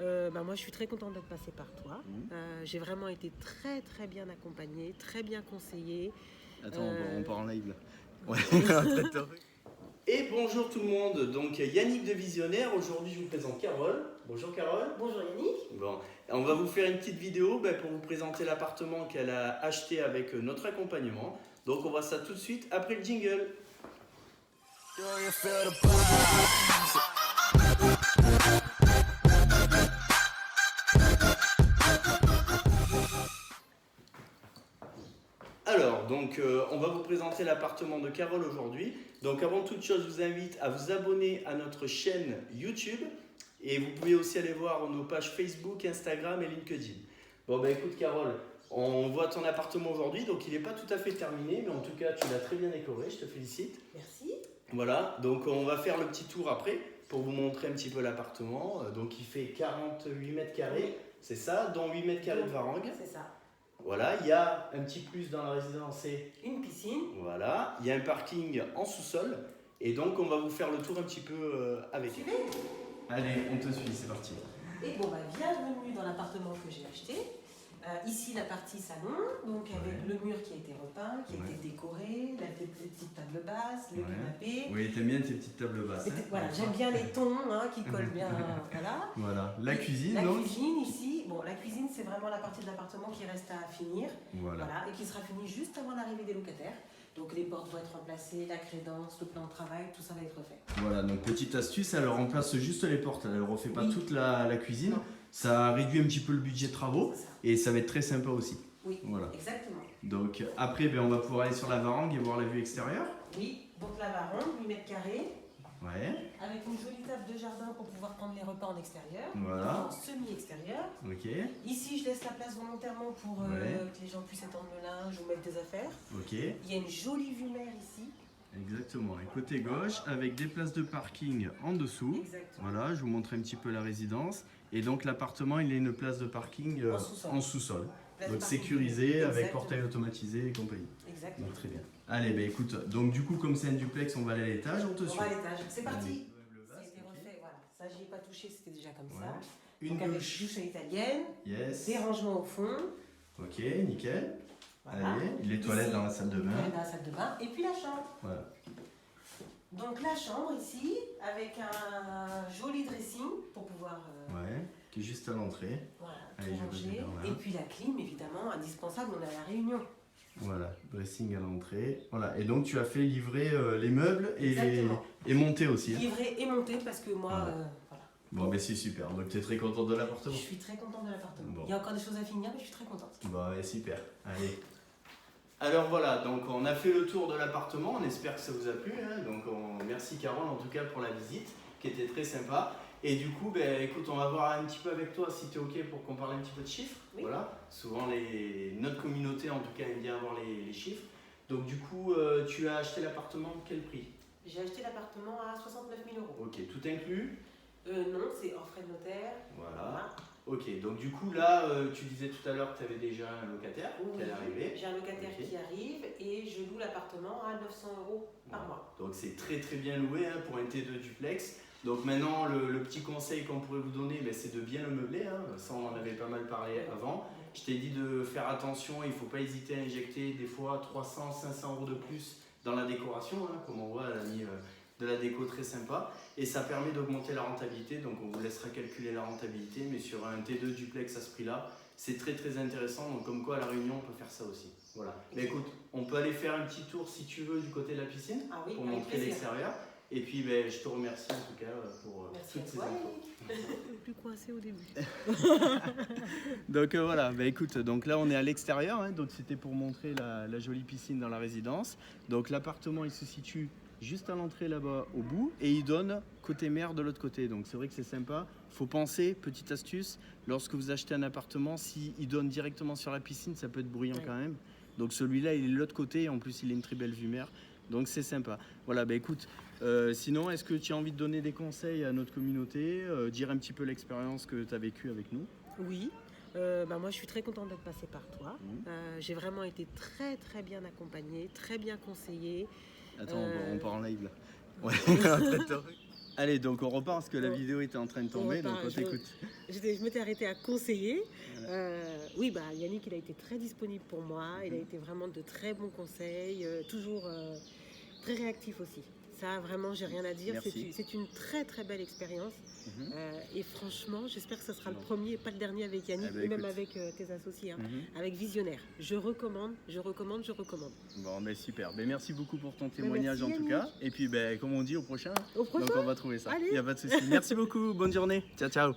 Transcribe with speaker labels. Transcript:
Speaker 1: Moi, je suis très contente d'être passée par toi. J'ai vraiment été très très bien accompagnée, très bien conseillée.
Speaker 2: Attends, on part en live là. Ouais.
Speaker 3: Et bonjour tout le monde, donc Yannick de Visionnaire, aujourd'hui je vous présente Carole. Bonjour Carole.
Speaker 1: Bonjour Yannick.
Speaker 3: Bon, on va vous faire une petite vidéo pour vous présenter l'appartement qu'elle a acheté avec notre accompagnement. Donc on voit ça tout de suite après le jingle. Alors, donc, on va vous présenter l'appartement de Carole aujourd'hui. Donc, avant toute chose, je vous invite à vous abonner à notre chaîne YouTube. Et vous pouvez aussi aller voir nos pages Facebook, Instagram et LinkedIn. Bon, écoute Carole, on voit ton appartement aujourd'hui. Donc, il n'est pas tout à fait terminé, mais en tout cas, tu l'as très bien décoré. Je te félicite.
Speaker 1: Merci.
Speaker 3: Voilà, donc on va faire le petit tour après pour vous montrer un petit peu l'appartement. Donc, il fait 48 mètres carrés, c'est ça, dont 8 mètres carrés de varangue.
Speaker 1: C'est ça.
Speaker 3: Voilà, il y a un petit plus dans la résidence, c'est
Speaker 1: Une piscine.
Speaker 3: voilà, il y a un parking en sous-sol et donc on va vous faire le tour un petit peu avec.
Speaker 1: Suivez.
Speaker 3: Allez, on te suit, c'est parti.
Speaker 1: Et bienvenue dans l'appartement que j'ai acheté. Ici, la partie salon, donc avec le mur qui a été repeint, qui a été décoré, la petite table basse, le canapé.
Speaker 2: Oui, t'aimes bien tes petites tables basses. Hein.
Speaker 1: Voilà, j'aime bien les tons qui collent bien. Voilà.
Speaker 2: Voilà, la cuisine
Speaker 1: La
Speaker 2: donc.
Speaker 1: cuisine ici, la cuisine c'est vraiment la partie de l'appartement qui reste à finir.
Speaker 2: Voilà.
Speaker 1: Et qui sera finie juste avant l'arrivée des locataires. Donc les portes vont être remplacées, la crédence, le plan de travail, tout ça va être refait.
Speaker 2: Voilà, donc petite astuce, elle remplace juste les portes, elle ne refait pas toute la cuisine.
Speaker 1: Non.
Speaker 2: Ça réduit un petit peu le budget de travaux
Speaker 1: Ça.
Speaker 2: et ça va être très sympa aussi.
Speaker 1: Oui,
Speaker 2: Voilà.
Speaker 1: exactement.
Speaker 2: Donc après, on va pouvoir aller sur la varangue et voir la vue extérieure.
Speaker 1: Oui, donc la varangue, 8 mètres carrés,
Speaker 2: Ouais,
Speaker 1: avec une jolie table de jardin pour pouvoir prendre les repas en extérieur,
Speaker 2: Voilà.
Speaker 1: en semi-extérieur.
Speaker 2: ok,
Speaker 1: Ici, je laisse la place volontairement pour que les gens puissent étendre le linge ou mettre des affaires.
Speaker 2: ok.
Speaker 1: Il y a une jolie vue mer ici.
Speaker 2: Exactement, et côté gauche, avec des places de parking en dessous.
Speaker 1: Exactement.
Speaker 2: Voilà, je vous montre un petit peu la résidence. Et donc l'appartement, il a une place de parking
Speaker 1: En sous-sol.
Speaker 2: sous-sol.
Speaker 1: Place de
Speaker 2: Donc
Speaker 1: parking.
Speaker 2: sécurisé, avec
Speaker 1: Exactement.
Speaker 2: portail automatisé et compagnie.
Speaker 1: Exactement.
Speaker 2: Donc très bien. Allez, écoute, donc du coup, comme c'est un duplex, on va aller à l'étage, on te
Speaker 1: On
Speaker 2: suit.
Speaker 1: va à l'étage. C'est parti.
Speaker 2: Allez.
Speaker 1: Ça a été refait, voilà. Ça, j'y ai pas touché, c'était déjà comme ça.
Speaker 2: Une
Speaker 1: Donc avec
Speaker 2: douche.
Speaker 1: douche à l'italienne,
Speaker 2: Yes.
Speaker 1: des rangements au fond.
Speaker 2: Ok, nickel.
Speaker 1: Voilà.
Speaker 2: Allez, les toilettes
Speaker 1: Ici,
Speaker 2: dans la salle de bain.
Speaker 1: toilettes dans la salle de bain. Et puis la chambre.
Speaker 2: Voilà.
Speaker 1: Donc la chambre ici, avec un joli dressing pour pouvoir
Speaker 2: Ouais, qui est juste à l'entrée.
Speaker 1: voilà,
Speaker 2: Allez,
Speaker 1: tout
Speaker 2: je vais
Speaker 1: ranger.
Speaker 2: venir là.
Speaker 1: Et puis la clim, évidemment, indispensable, on est à la Réunion.
Speaker 2: Voilà, dressing à l'entrée. Voilà, et donc tu as fait livrer les meubles
Speaker 1: Exactement.
Speaker 2: et monter aussi. Hein.
Speaker 1: Livré et monté parce que moi,
Speaker 2: Voilà.
Speaker 1: voilà.
Speaker 2: Bon, mais c'est super. Donc tu es très contente de
Speaker 1: Je
Speaker 2: l'appartement.
Speaker 1: suis très contente de l'appartement.
Speaker 2: Bon.
Speaker 1: Il y a encore des choses à finir, mais je suis très contente.
Speaker 2: Bon, ouais, super. Allez.
Speaker 3: Alors voilà, donc on a fait le tour de l'appartement, on espère que ça vous a plu. Donc merci Carole en tout cas pour la visite qui était très sympa. Et du coup, écoute, on va voir un petit peu avec toi si tu es ok pour qu'on parle un petit peu de chiffres.
Speaker 1: Oui.
Speaker 3: Voilà, souvent notre communauté en tout cas aime bien avoir les chiffres. Donc du coup, tu as acheté l'appartement quel prix?
Speaker 1: J'ai acheté l'appartement à 69 000 euros.
Speaker 3: Ok, tout inclus.
Speaker 1: Non, c'est hors frais de notaire.
Speaker 3: Voilà. Ok, donc du coup là, tu disais tout à l'heure que tu avais déjà un locataire qui allait arriver.
Speaker 1: J'ai un locataire
Speaker 3: Ok.
Speaker 1: qui arrive et je loue l'appartement à 900 euros par mois.
Speaker 3: Donc c'est très très bien loué pour un T2 duplex. Donc maintenant, le petit conseil qu'on pourrait vous donner, c'est de bien le meubler. Ça, on en avait pas mal parlé avant. Je t'ai dit de faire attention, il ne faut pas hésiter à injecter des fois 300, 500 euros de plus dans la décoration. Comme on voit, elle a mis de la déco très sympa. Et ça permet d'augmenter la rentabilité. Donc on vous laissera calculer la rentabilité. Mais sur un T2 duplex à ce prix-là, c'est très très intéressant. Donc comme quoi à La Réunion, on peut faire ça aussi. Voilà. Mais écoute, on peut aller faire un petit tour si tu veux du côté de la piscine
Speaker 1: Ah oui,
Speaker 3: pour
Speaker 1: avec
Speaker 3: montrer
Speaker 1: plaisir.
Speaker 3: l'extérieur. Et puis je te remercie en tout cas pour
Speaker 1: Merci
Speaker 3: toutes
Speaker 1: à
Speaker 3: ces
Speaker 1: toi,
Speaker 3: infos.
Speaker 1: Yannick. Plus coincé au début.
Speaker 2: Donc voilà, écoute, donc là on est à l'extérieur, donc c'était pour montrer la jolie piscine dans la résidence. Donc l'appartement il se situe juste à l'entrée là-bas au bout et il donne côté mer de l'autre côté. Donc c'est vrai que c'est sympa. Faut penser, petite astuce, lorsque vous achetez un appartement, s'il donne directement sur la piscine, ça peut être bruyant quand même. Donc celui-là il est de l'autre côté et en plus il a une très belle vue mer. Donc c'est sympa. Voilà, écoute, sinon, est-ce que tu as envie de donner des conseils à notre communauté, dire un petit peu l'expérience que tu as vécue avec nous?
Speaker 1: Oui. Moi, je suis très contente d'être passée par toi. J'ai vraiment été très très bien accompagnée, très bien conseillée.
Speaker 2: Attends, on part en live là. Ouais, Allez, donc on repart parce que la
Speaker 4: On-
Speaker 2: vidéo était en train de tomber, donc
Speaker 4: repart,
Speaker 2: on t'écoute.
Speaker 4: Je m'étais arrêtée à conseiller. Oui, bah, Yannick, il a été très disponible pour moi. Il a été vraiment de très bons conseils, toujours très réactif aussi. Ça, vraiment, j'ai rien à dire.
Speaker 2: Merci.
Speaker 4: C'est une très très belle expérience.
Speaker 2: Mhm.
Speaker 4: Et franchement, j'espère que ce sera le
Speaker 2: Bon.
Speaker 4: premier et pas le dernier avec Yannick,
Speaker 2: Eh ben,
Speaker 4: ou même
Speaker 2: écoute.
Speaker 4: avec tes associés, hein,
Speaker 2: Mhm.
Speaker 4: avec Visionnaire. Je recommande, je recommande, je recommande.
Speaker 2: Bon, ben super. Ben, merci beaucoup pour ton témoignage
Speaker 4: merci,
Speaker 2: en tout
Speaker 4: Yannick.
Speaker 2: cas. Et puis, ben, comme on dit, au prochain.
Speaker 4: Au prochain.
Speaker 2: Donc on va trouver ça.
Speaker 4: Allez.
Speaker 2: Il n'y a pas de souci. Merci beaucoup. Bonne journée. Ciao, ciao.